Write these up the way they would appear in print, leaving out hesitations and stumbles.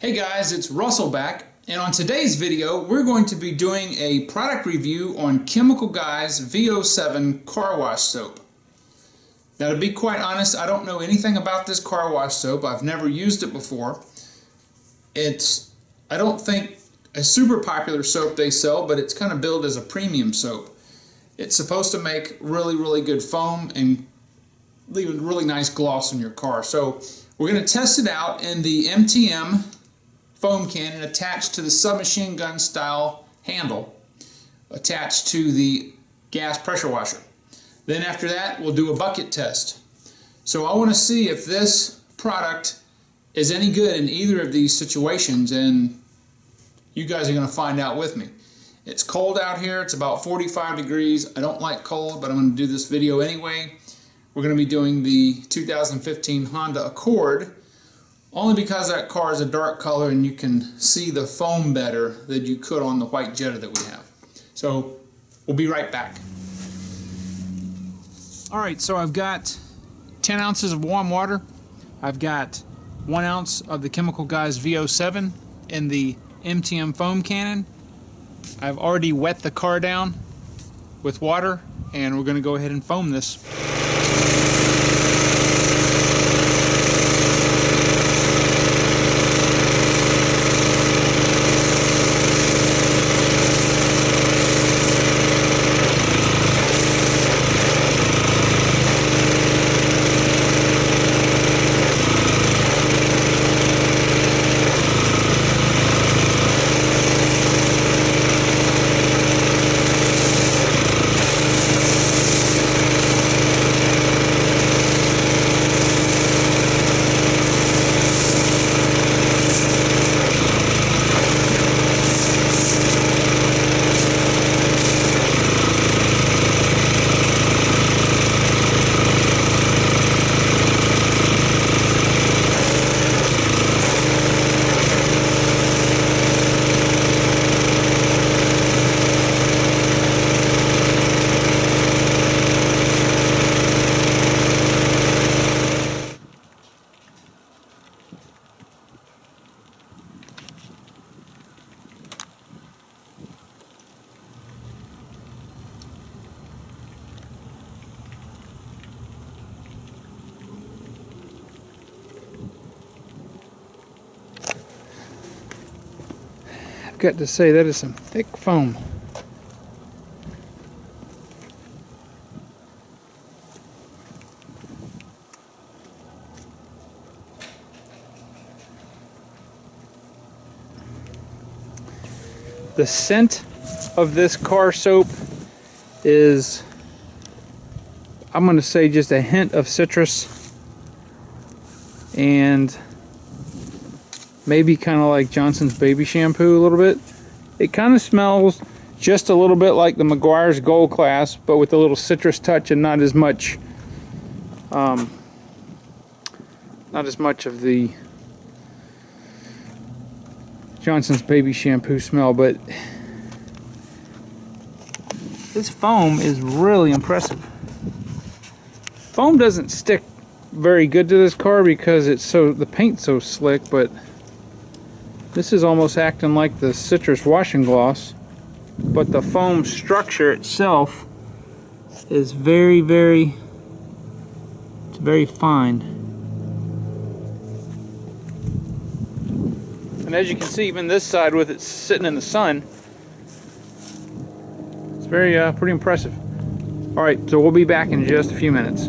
Hey guys, it's Russell back, and on today's video we're going to be doing a product review on Chemical Guys V07 car wash soap. Now, to be quite honest, I don't know anything about this car wash soap. I've never used it before. I don't think a super popular soap they sell, but it's kind of billed as a premium soap. It's supposed to make really good foam and leave a really nice gloss in your car. So we're going to test it out in the MTM foam can attached to the submachine gun style handle attached to the gas pressure washer. Then after that we'll do a bucket test. So I want to see if this product is any good in either of these situations, and you guys are going to find out with me. It's cold out here. It's about 45 degrees. I don't like cold, but I'm going to do this video anyway. We're going to be doing the 2015 Honda Accord, only because that car is a dark color and you can see the foam better than you could on the white Jetta that we have. So we'll be right back. Alright, so I've got 10 ounces of warm water. I've got 1 ounce of the Chemical Guys V07 in the MTM foam cannon. I've already wet the car down with water, and we're going to go ahead and foam this. Got to say, that is some thick foam. The scent of this car soap is, I'm going to say, just a hint of citrus and maybe kind of like Johnson's baby shampoo a little bit. It kind of smells just a little bit like the Meguiar's Gold Class, but with a little citrus touch and not as much of the Johnson's baby shampoo smell. But this foam is really impressive. Foam doesn't stick very good to this car because the paint's so slick, but this is almost acting like the citrus washing gloss, but the foam structure itself is very fine. And as you can see, even this side with it sitting in the sun, it's very pretty impressive. Alright, so we'll be back in just a few minutes.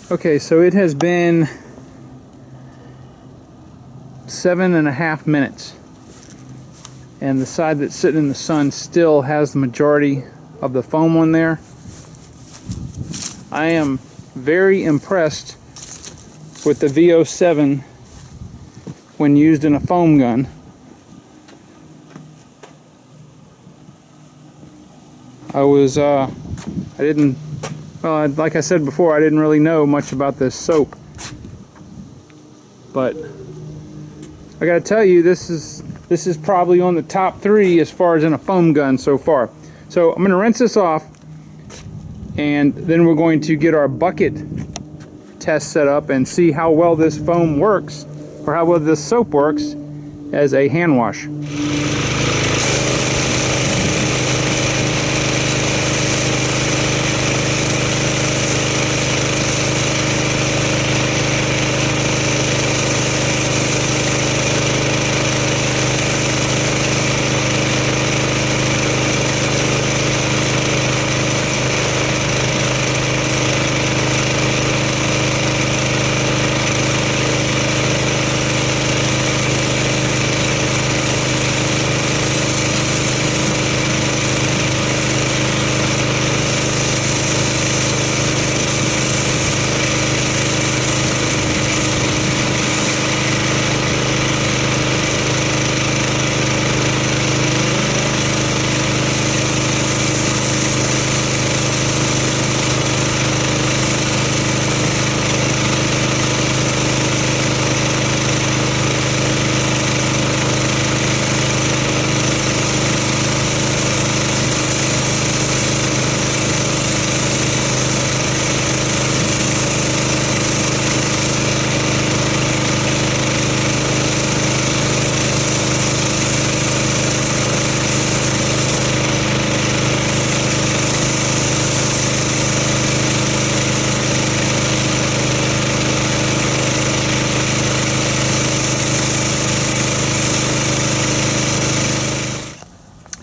Okay, so it has been 7.5 minutes, and the side that's sitting in the sun still has the majority of the foam on there. I am very impressed with the V07 when used in a foam gun. Like I said before, I didn't really know much about this soap, but I gotta tell you, this is probably on the top 3 as far as in a foam gun so far. So I'm gonna rinse this off, and then we're going to get our bucket test set up and see how well this foam works, or how well this soap works as a hand wash.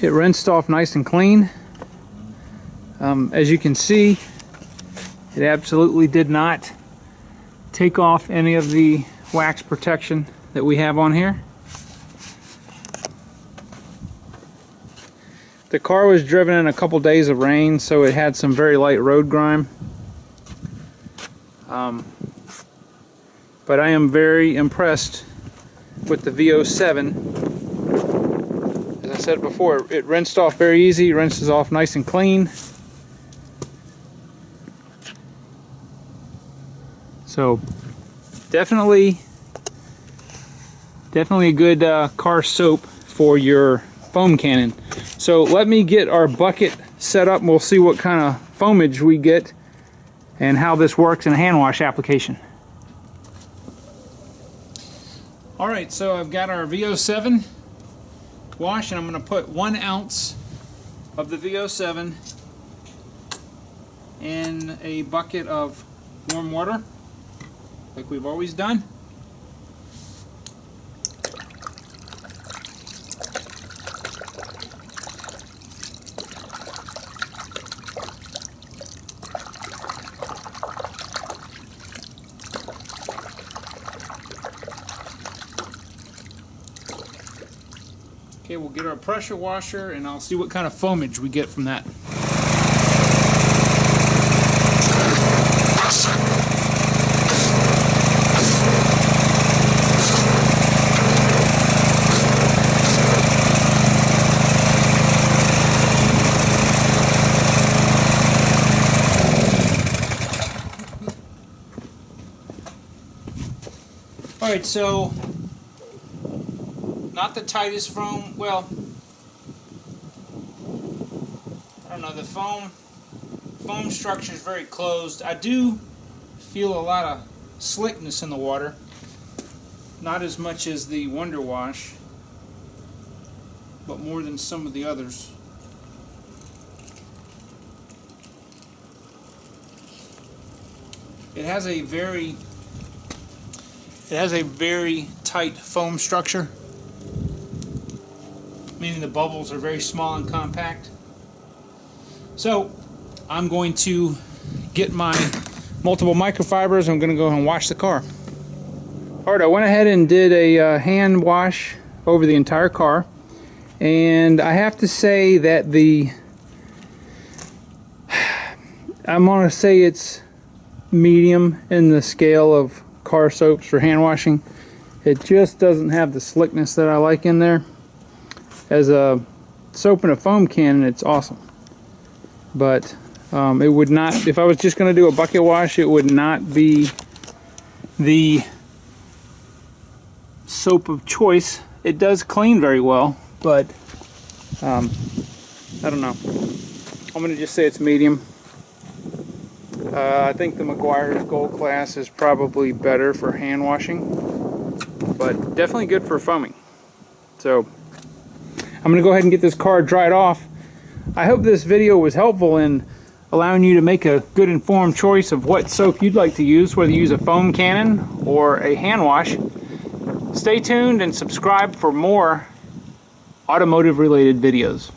It rinsed off nice and clean. As you can see, it absolutely did not take off any of the wax protection that we have on here. The car was driven in a couple days of rain, so it had some very light road grime. But I am very impressed with the V07. As I said before, it rinsed off very easy, rinses off nice and clean. So definitely a good car soap for your foam cannon. So let me get our bucket set up and we'll see what kind of foamage we get and how this works in a hand wash application. Alright, so I've got our V07 wash, and I'm going to put 1 ounce of the V07 in a bucket of warm water, like we've always done. Okay, we'll get our pressure washer and I'll see what kind of foamage we get from that. Alright, so not the tightest foam, well, I don't know, the foam structure is very closed. I do feel a lot of slickness in the water, not as much as the Wonder Wash, but more than some of the others. It has a very tight foam structure, meaning the bubbles are very small and compact. So I'm going to get my multiple microfibers. I'm going to go ahead and wash the car. Alright, I went ahead and did a hand wash over the entire car, and I have to say that I'm going to say it's medium in the scale of car soaps for hand washing. It just doesn't have the slickness that I like in there. As a soap in a foam can, it's awesome, but it would not, if I was just going to do a bucket wash, it would not be the soap of choice. It does clean very well, but I don't know. I'm going to just say it's medium. I think the Meguiar's Gold Class is probably better for hand washing, but definitely good for foaming. So I'm going to go ahead and get this car dried off. I hope this video was helpful in allowing you to make a good informed choice of what soap you'd like to use, whether you use a foam cannon or a hand wash. Stay tuned and subscribe for more automotive related videos.